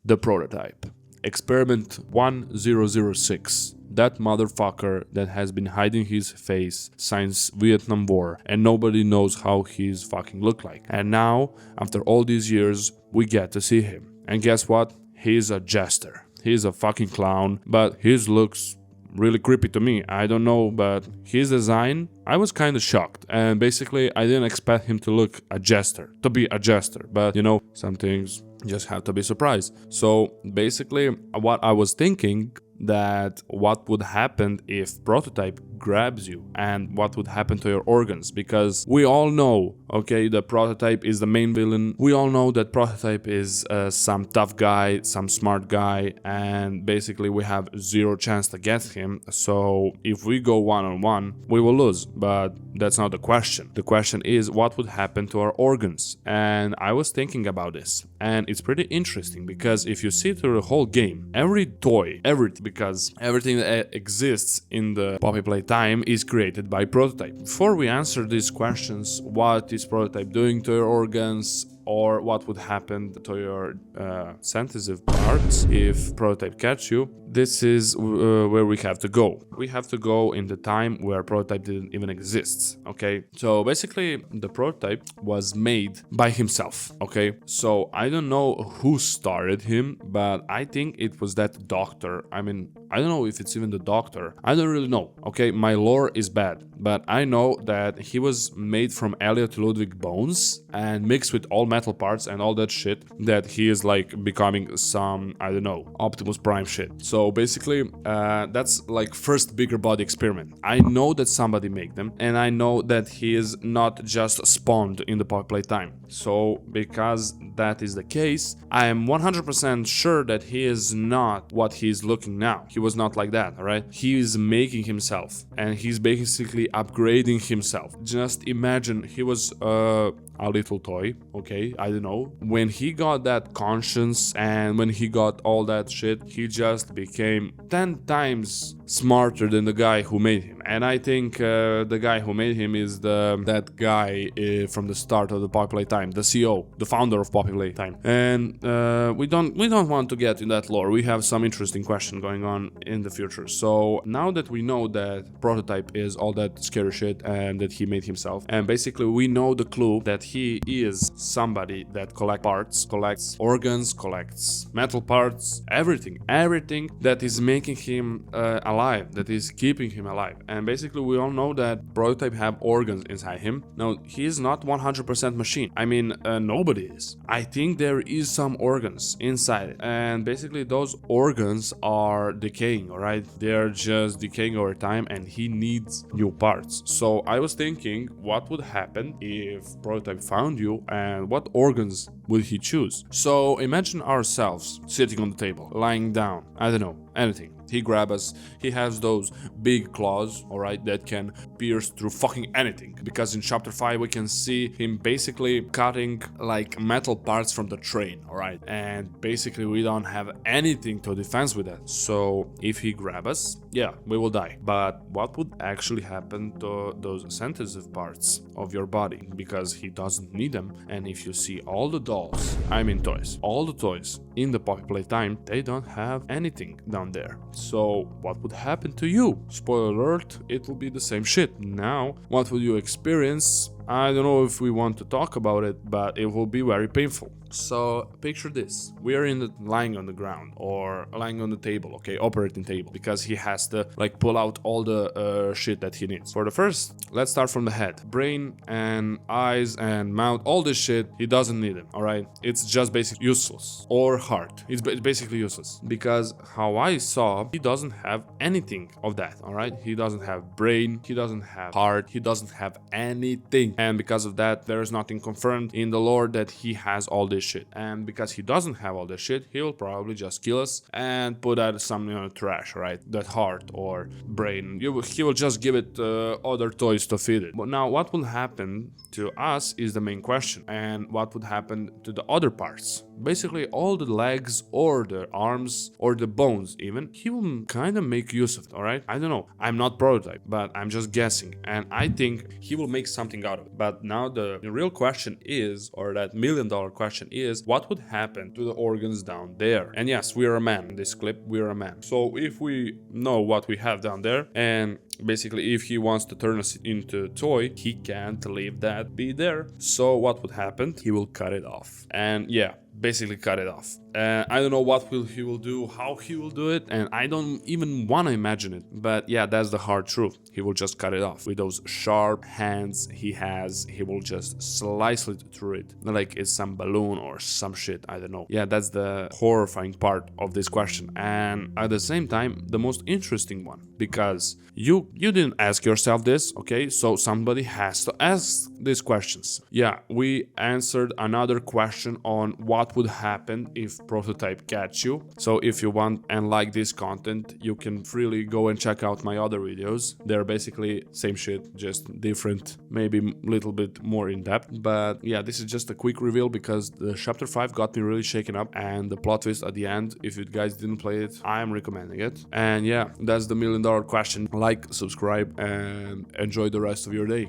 The prototype. Experiment 1006. That motherfucker that has been hiding his face since Vietnam War and nobody knows how he's fucking look like. And now, after all these years, we get to see him. And guess what? He's a jester. He's a fucking clown, but his looks really creepy to me. I don't know, but his design, I was kind of shocked. And basically, I didn't expect him to look to be a jester. But you know, some things just have to be surprised. So basically, what I was thinking, that what would happen if prototype grabs you and what would happen to your organs, because we all know, okay, the prototype is the main villain. We all know that prototype is some tough guy, some smart guy, and basically we have zero chance to get him. So if we go one-on-one, we will lose, but that's not the question. The question is what would happen to our organs. And I was thinking about this, and it's pretty interesting, because if you see through the whole game, every toy, because everything that exists in the Poppy Playtime is created by prototype. Before we answer these questions, what is prototype doing to your organs, or what would happen to your sensitive parts if prototype catch you, this is where we have to go. We have to go in the time where prototype didn't even exist, okay? So basically, the prototype was made by himself, okay? So I don't know who started him, but I think it was that doctor. I mean, I don't know if it's even the doctor. I don't really know, okay? My lore is bad, but I know that he was made from Elliot Ludwig bones and mixed with all metal parts and all that shit, that he is like becoming some, I don't know, Optimus Prime shit. So basically, that's like first bigger body experiment. I know that somebody made them, and I know that he is not just spawned in the Poppy Playtime. So because that is the case, I am 100% sure that he is not what he is looking now. He was not like that, alright? He is making himself, and he's basically upgrading himself. Just imagine he was a little toy, okay, I don't know. When he got that conscience and when he got all that shit, he just became 10 times smarter than the guy who made him. And I think the guy who made him is that guy from the start of the Poppy Playtime, the CEO, the founder of Poppy Playtime. And we don't want to get in that lore. We have some interesting question going on in the future. So now that we know that prototype is all that scary shit and that he made himself, and basically we know the clue that he is somebody that collects organs, collects metal parts, everything that is making him alive, that is keeping him alive. And basically we all know that prototype have organs inside him. Now, he is not 100% machine. I mean, nobody is. I think there is some organs inside it, and basically those organs are decaying, alright? They're just decaying over time, and he needs new parts. So I was thinking, what would happen if prototype found you, and what organs would he choose? So imagine ourselves sitting on the table, lying down, I don't know, anything. He grabs us, he has those big claws, alright, that can pierce through fucking anything. Because in chapter 5 we can see him basically cutting like metal parts from the train, alright? And basically we don't have anything to defense with that. So if he grabs us, yeah, we will die. But what would actually happen to those sensitive parts of your body? Because he doesn't need them. And if you see all the dolls, I mean toys, all the toys in the Poppy Playtime, they don't have anything down there. So what would happen to you? Spoiler alert, it will be the same shit. Now, what will you experience? I don't know if we want to talk about it, but it will be very painful. So picture this, we are lying on the ground or lying on the table, okay, operating table, because he has to like pull out all the shit that he needs. For the first, let's start from the head, brain and eyes and mouth, all this shit, he doesn't need it, all right? It's just basically useless. Or heart, it's basically useless, because how I saw, he doesn't have anything of that, all right? He doesn't have brain, he doesn't have heart, he doesn't have anything. And because of that, there is nothing confirmed in the lore that he has all this shit. And because he doesn't have all this shit, he will probably just kill us and put that something on the trash, right? That heart or brain, he will just give it other toys to feed it. But now what will happen to us is the main question. And what would happen to the other parts? basically all the legs or the arms or the bones even, he will kind of make use of it, alright? I don't know. I'm not prototype, but I'm just guessing. And I think he will make something out of it. But now the real question is, or that $1 million question is, what would happen to the organs down there? And yes, we are a man. In this clip, we are a man. So if we know what we have down there, and basically if he wants to turn us into a toy, he can't leave that be there. So what would happen? He will cut it off. And yeah, basically cut it off. I don't know what he will do, how he will do it, and I don't even want to imagine it. But yeah, that's the hard truth. He will just cut it off. With those sharp hands he has, he will just slice it through it. Like it's some balloon or some shit, I don't know. Yeah, that's the horrifying part of this question. And at the same time, the most interesting one. Because you didn't ask yourself this, okay? So somebody has to ask these questions. Yeah, we answered another question on what would happen if prototype catch you. So if you want and like this content, you can freely go and check out my other videos. They're basically same shit, just different, maybe a little bit more in depth. But yeah, this is just a quick reveal because the chapter 5 got me really shaken up, and the plot twist at the end, if you guys didn't play it, I'm recommending it. And yeah, that's the $1 million question. Like, subscribe, and enjoy the rest of your day.